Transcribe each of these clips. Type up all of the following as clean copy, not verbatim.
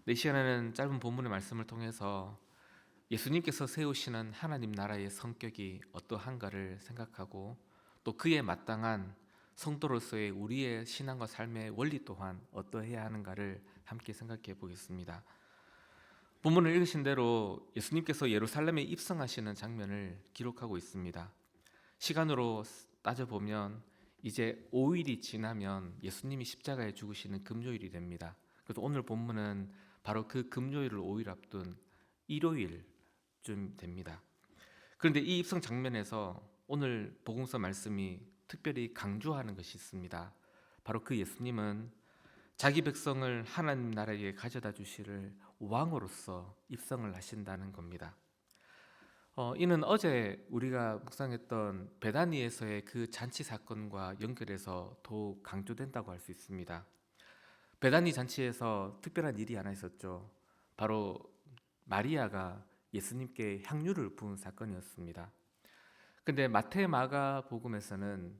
이 시간에는 짧은 본문의 말씀을 통해서 예수님께서 세우시는 하나님 나라의 성격이 어떠한가를 생각하고 또 그에 마땅한 성도로서의 우리의 신앙과 삶의 원리 또한 어떠해야 하는가를 함께 생각해 보겠습니다. 본문을 읽으신 대로 예수님께서 예루살렘에 입성하시는 장면을 기록하고 있습니다. 시간으로 따져보면 이제 5일이 지나면 예수님이 십자가에 죽으시는 금요일이 됩니다. 그래서 오늘 본문은 바로 그 금요일을 5일 앞둔 일요일쯤 됩니다. 그런데 이 입성 장면에서 오늘 복음서 말씀이 특별히 강조하는 것이 있습니다. 바로 그 예수님은 자기 백성을 하나님 나라에 가져다 주시를 왕으로서 입성을 하신다는 겁니다. 이는 어제 우리가 묵상했던 베다니에서의 그 잔치 사건과 연결해서 더욱 강조된다고 할 수 있습니다. 베다니 잔치에서 특별한 일이 하나 있었죠. 바로 마리아가 예수님께 향유를 부은 사건이었습니다. 근데 마태 마가 복음에서는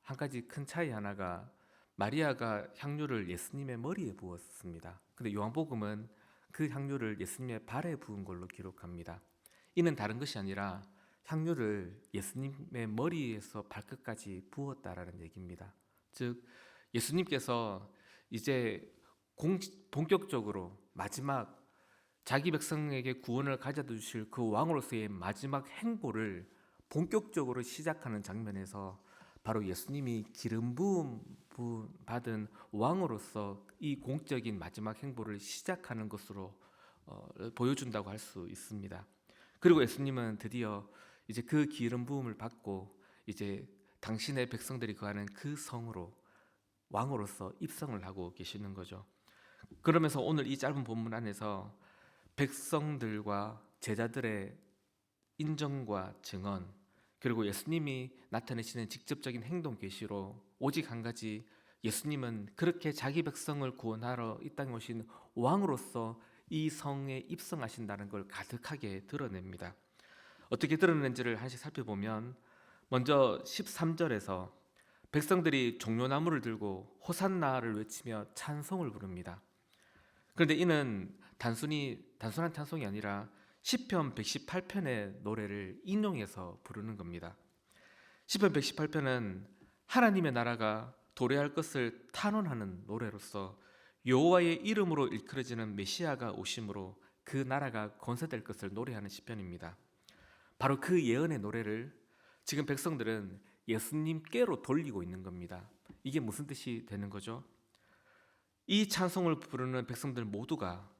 한 가지 큰 차이 하나가 마리아가 향유를 예수님의 머리에 부었습니다. 근데 요한복음은 그 향유를 예수님의 발에 부은 걸로 기록합니다. 이는 다른 것이 아니라 향유를 예수님의 머리에서 발끝까지 부었다라는 얘기입니다. 즉 예수님께서 이제 본격적으로 마지막 자기 백성에게 구원을 가져다 주실 그 왕으로서의 마지막 행보를 본격적으로 시작하는 장면에서 바로 예수님이 기름 부음 받은 왕으로서 이 공적인 마지막 행보를 시작하는 것으로 보여준다고 할 수 있습니다. 그리고 예수님은 드디어 이제 그 기름 부음을 받고 이제 당신의 백성들이 거하는 그 성으로 왕으로서 입성을 하고 계시는 거죠. 그러면서 오늘 이 짧은 본문 안에서 백성들과 제자들의 인정과 증언, 그리고 예수님이 나타내시는 직접적인 행동 계시로 오직 한 가지, 예수님은 그렇게 자기 백성을 구원하러 이 땅에 오신 왕으로서 이 성에 입성하신다는 걸 가득하게 드러냅니다. 어떻게 드러낸지를 하나씩 살펴보면 먼저 13절에서 백성들이 종려나무를 들고 호산나를 외치며 찬송을 부릅니다. 그런데 이는 단순한 찬송이 아니라 시편 118편의 노래를 인용해서 부르는 겁니다. 시편 118편은 하나님의 나라가 도래할 것을 탄원하는 노래로서 여호와의 이름으로 일컬어지는 메시아가 오심으로 그 나라가 건설될 것을 노래하는 시편입니다. 바로 그 예언의 노래를 지금 백성들은 예수님께로 돌리고 있는 겁니다. 이게 무슨 뜻이 되는 거죠? 이 찬송을 부르는 백성들 모두가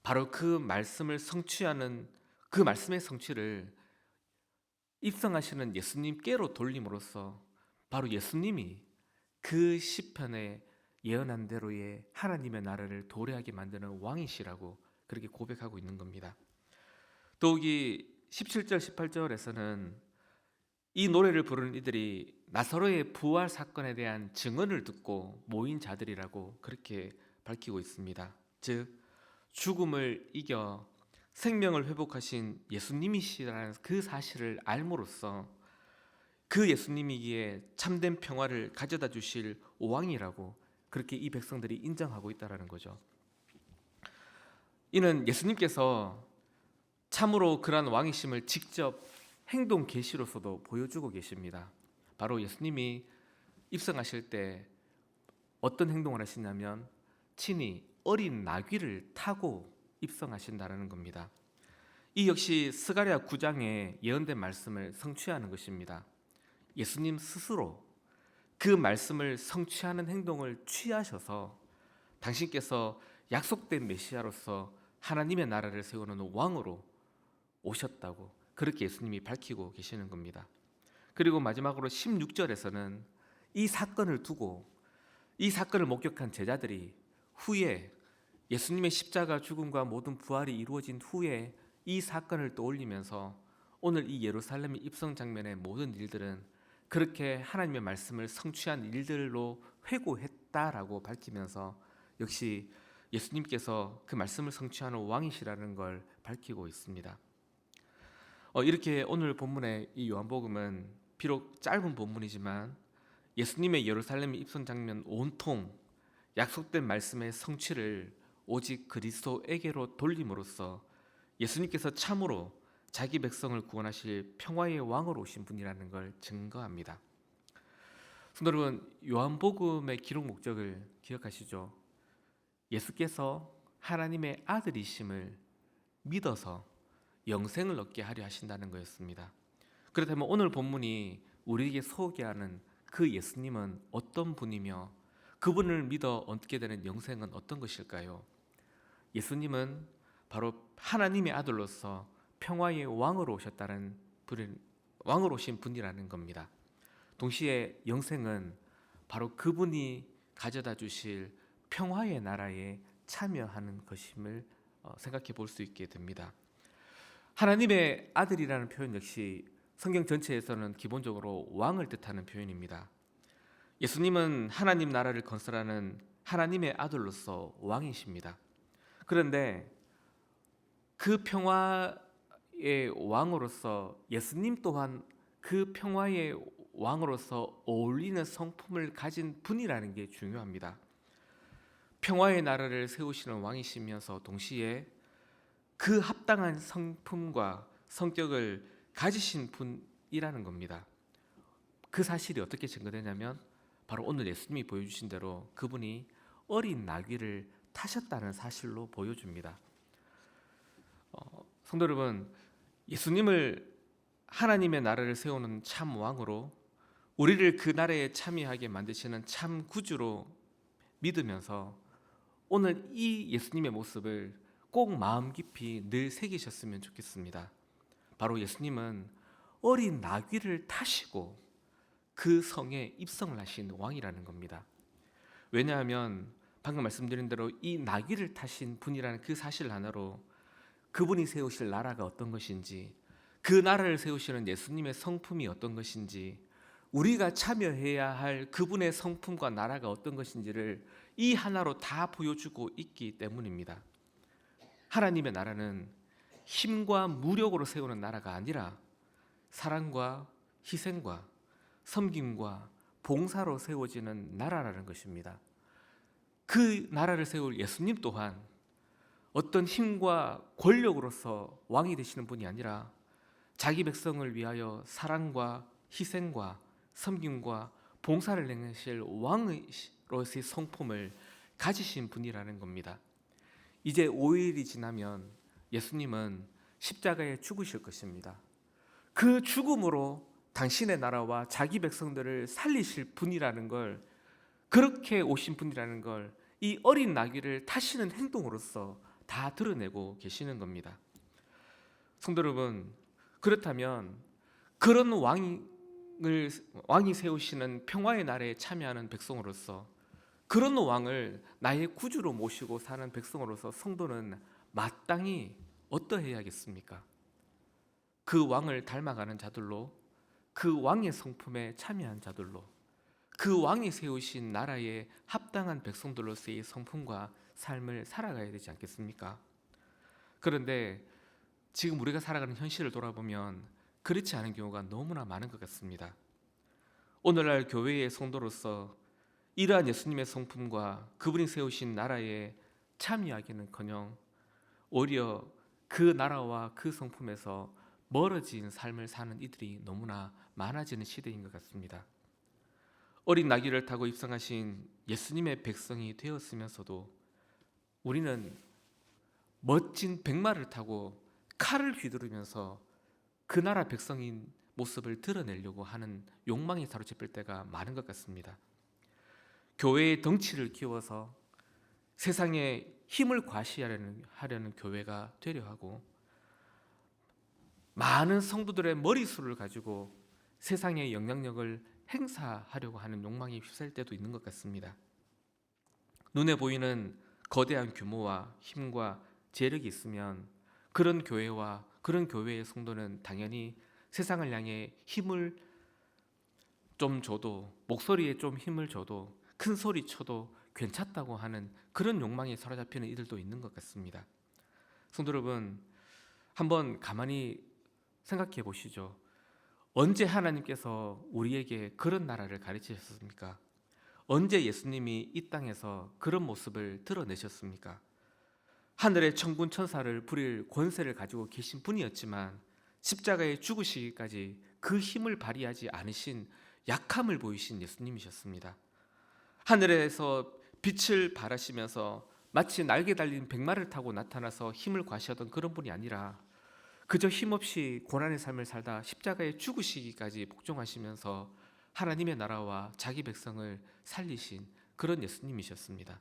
바로 그 말씀을 성취하는, 그 말씀의 성취를 입성하시는 예수님께로 돌림으로써 바로 예수님이 그 시편에 예언한 대로의 하나님의 나라를 도래하게 만드는 왕이시라고 그렇게 고백하고 있는 겁니다. 더욱이 17절 18절에서는 이 노래를 부르는 이들이 나사로의 부활 사건에 대한 증언을 듣고 모인 자들이라고 그렇게 밝히고 있습니다. 즉 죽음을 이겨 생명을 회복하신 예수님이시라는 그 사실을 알므로써 그 예수님이기에 참된 평화를 가져다 주실 왕이라고 그렇게 이 백성들이 인정하고 있다는 거죠. 이는 예수님께서 참으로 그러한 왕이심을 직접 행동 계시로서도 보여주고 계십니다. 바로 예수님이 입성하실 때 어떤 행동을 하시냐면 친히 어린 나귀를 타고 입성하신다는 겁니다. 이 역시 스가랴 9장에 예언된 말씀을 성취하는 것입니다. 예수님 스스로 그 말씀을 성취하는 행동을 취하셔서 당신께서 약속된 메시아로서 하나님의 나라를 세우는 왕으로 오셨다고 그렇게 예수님이 밝히고 계시는 겁니다. 그리고 마지막으로 16절에서는 이 사건을 두고 이 사건을 목격한 제자들이 후에 예수님의 십자가 죽음과 모든 부활이 이루어진 후에 이 사건을 떠올리면서 오늘 이 예루살렘 입성 장면의 모든 일들은 그렇게 하나님의 말씀을 성취한 일들로 회고했다라고 밝히면서 역시 예수님께서 그 말씀을 성취하는 왕이시라는 걸 밝히고 있습니다. 이렇게 오늘 본문의 이 요한복음은 비록 짧은 본문이지만 예수님의 예루살렘 입성 장면 온통 약속된 말씀의 성취를 오직 그리스도에게로 돌림으로써 예수님께서 참으로 자기 백성을 구원하실 평화의 왕으로 오신 분이라는 걸 증거합니다. 성도 여러분, 요한복음의 기록 목적을 기억하시죠? 예수께서 하나님의 아들이심을 믿어서 영생을 얻게 하려 하신다는 거였습니다. 그렇다면 오늘 본문이 우리에게 소개하는 그 예수님은 어떤 분이며 그분을 믿어 얻게 되는 영생은 어떤 것일까요? 예수님은 바로 하나님의 아들로서 평화의 왕으로 오셨다는 왕으로 오신 분이라는 겁니다. 동시에 영생은 바로 그분이 가져다 주실 평화의 나라에 참여하는 것임을 생각해 볼 수 있게 됩니다. 하나님의 아들이라는 표현 역시 성경 전체에서는 기본적으로 왕을 뜻하는 표현입니다. 예수님은 하나님 나라를 건설하는 하나님의 아들로서 왕이십니다. 그런데 그 평화의 왕으로서 예수님 또한 그 평화의 왕으로서 어울리는 성품을 가진 분이라는 게 중요합니다. 평화의 나라를 세우시는 왕이시면서 동시에 그 합당한 성품과 성격을 가지신 분이라는 겁니다. 그 사실이 어떻게 증거되냐면 바로 오늘 예수님이 보여주신 대로 그분이 어린 나귀를 타셨다는 사실로 보여줍니다. 성도 여러분, 예수님을 하나님의 나라를 세우는 참 왕으로 우리를 그 나라에 참여하게 만드시는 참 구주로 믿으면서 오늘 이 예수님의 모습을 꼭 마음 깊이 늘 새기셨으면 좋겠습니다. 바로 예수님은 어린 나귀를 타시고 그 성에 입성을 하신 왕이라는 겁니다. 왜냐하면 방금 말씀드린 대로 이 나귀를 타신 분이라는 그 사실 하나로 그분이 세우실 나라가 어떤 것인지, 그 나라를 세우시는 예수님의 성품이 어떤 것인지, 우리가 참여해야 할 그분의 성품과 나라가 어떤 것인지를 이 하나로 다 보여주고 있기 때문입니다. 하나님의 나라는 힘과 무력으로 세우는 나라가 아니라 사랑과 희생과 섬김과 봉사로 세워지는 나라라는 것입니다. 그 나라를 세울 예수님 또한 어떤 힘과 권력으로서 왕이 되시는 분이 아니라 자기 백성을 위하여 사랑과 희생과 섬김과 봉사를 행하실 왕으로서의 성품을 가지신 분이라는 겁니다. 이제 5일이 지나면 예수님은 십자가에 죽으실 것입니다. 그 죽음으로 당신의 나라와 자기 백성들을 살리실 분이라는 걸, 그렇게 오신 분이라는 걸 이 어린 나귀를 타시는 행동으로서 다 드러내고 계시는 겁니다. 성도 여러분, 그렇다면 그런 왕이 세우시는 평화의 나라에 참여하는 백성으로서, 그런 왕을 나의 구주로 모시고 사는 백성으로서 성도는 마땅히 어떠해야겠습니까? 그 왕을 닮아가는 자들로, 그 왕의 성품에 참여한 자들로, 그 왕이 세우신 나라에 합당한 백성들로서의 성품과 삶을 살아가야 되지 않겠습니까? 그런데 지금 우리가 살아가는 현실을 돌아보면 그렇지 않은 경우가 너무나 많은 것 같습니다. 오늘날 교회의 성도로서 이러한 예수님의 성품과 그분이 세우신 나라에 참여하기는커녕 오히려 그 나라와 그 성품에서 멀어진 삶을 사는 이들이 너무나 많아지는 시대인 것 같습니다. 어린 나귀를 타고 입성하신 예수님의 백성이 되었으면서도 우리는 멋진 백마를 타고 칼을 휘두르면서 그 나라 백성인 모습을 드러내려고 하는 욕망에 사로잡힐 때가 많은 것 같습니다. 교회의 덩치를 키워서 세상에 힘을 과시하려는 교회가 되려 하고, 많은 성도들의 머리수를 가지고 세상의 영향력을 행사하려고 하는 욕망이 휩쓸 때도 있는 것 같습니다. 눈에 보이는 거대한 규모와 힘과 재력이 있으면 그런 교회와 그런 교회의 성도는 당연히 세상을 향해 힘을 좀 줘도, 목소리에 좀 힘을 줘도, 큰 소리 쳐도 괜찮다고 하는 그런 욕망에 사로잡히는 이들도 있는 것 같습니다. 성도 여러분, 한번 가만히 생각해 보시죠. 언제 하나님께서 우리에게 그런 나라를 가르치셨습니까? 언제 예수님이 이 땅에서 그런 모습을 드러내셨습니까? 하늘의 천군 천사를 부릴 권세를 가지고 계신 분이었지만 십자가에 죽으시기까지 그 힘을 발휘하지 않으신 약함을 보이신 예수님이셨습니다. 하늘에서 빛을 발하시면서 마치 날개 달린 백마를 타고 나타나서 힘을 과시하던 그런 분이 아니라 그저 힘없이 고난의 삶을 살다 십자가에 죽으시기까지 복종하시면서 하나님의 나라와 자기 백성을 살리신 그런 예수님이셨습니다.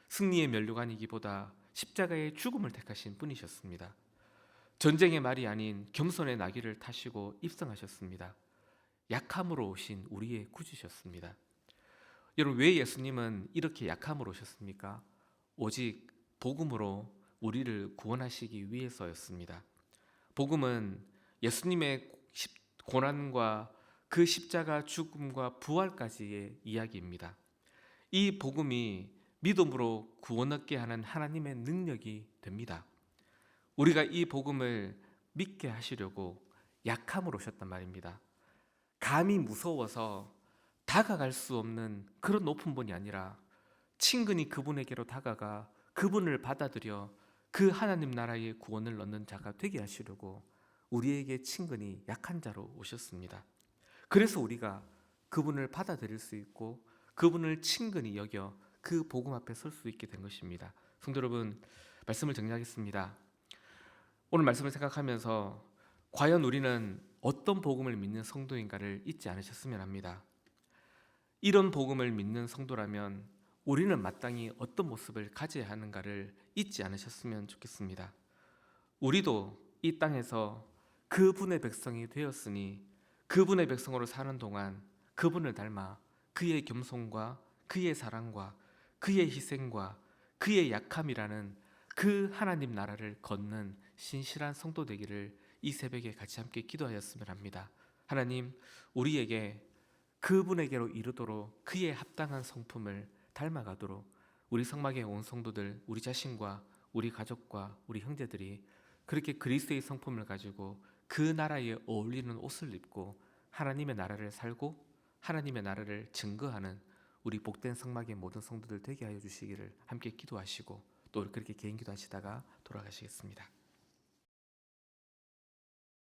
승리의 면류관이기보다 십자가의 죽음을 택하신 분이셨습니다. 전쟁의 말이 아닌 겸손의 나귀를 타시고 입성하셨습니다. 약함으로 오신 우리의 구주셨습니다. 여러분, 왜 예수님은 이렇게 약함으로 오셨습니까? 오직 복음으로 우리를 구원하시기 위해서였습니다. 복음은 예수님의 고난과 그 십자가 죽음과 부활까지의 이야기입니다. 이 복음이 믿음으로 구원 얻게 하는 하나님의 능력이 됩니다. 우리가 이 복음을 믿게 하시려고 약함으로 오셨단 말입니다. 감히 무서워서 다가갈 수 없는 그런 높은 분이 아니라 친근히 그분에게로 다가가 그분을 받아들여 그 하나님 나라의 구원을 얻는 자가 되게 하시려고 우리에게 친근히 약한 자로 오셨습니다. 그래서 우리가 그분을 받아들일 수 있고 그분을 친근히 여겨 그 복음 앞에 설 수 있게 된 것입니다. 성도 여러분, 말씀을 정리하겠습니다. 오늘 말씀을 생각하면서 과연 우리는 어떤 복음을 믿는 성도인가를 잊지 않으셨으면 합니다. 이런 복음을 믿는 성도라면 우리는 마땅히 어떤 모습을 가져야 하는가를 잊지 않으셨으면 좋겠습니다. 우리도 이 땅에서 그분의 백성이 되었으니 그분의 백성으로 사는 동안 그분을 닮아 그의 겸손과 그의 사랑과 그의 희생과 그의 약함이라는 그 하나님 나라를 걷는 신실한 성도 되기를 이 새벽에 같이 함께 기도하였으면 합니다. 하나님, 우리에게 그분에게로 이르도록 그의 합당한 성품을 닮아가도록 우리 성막의 온 성도들, 우리 자신과 우리 가족과 우리 형제들이 그렇게 그리스도의 성품을 가지고 그 나라에 어울리는 옷을 입고 하나님의 나라를 살고 하나님의 나라를 증거하는 우리 복된 성막의 모든 성도들 되게 하여 주시기를 함께 기도하시고 또 그렇게 개인 기도하시다가 돌아가시겠습니다.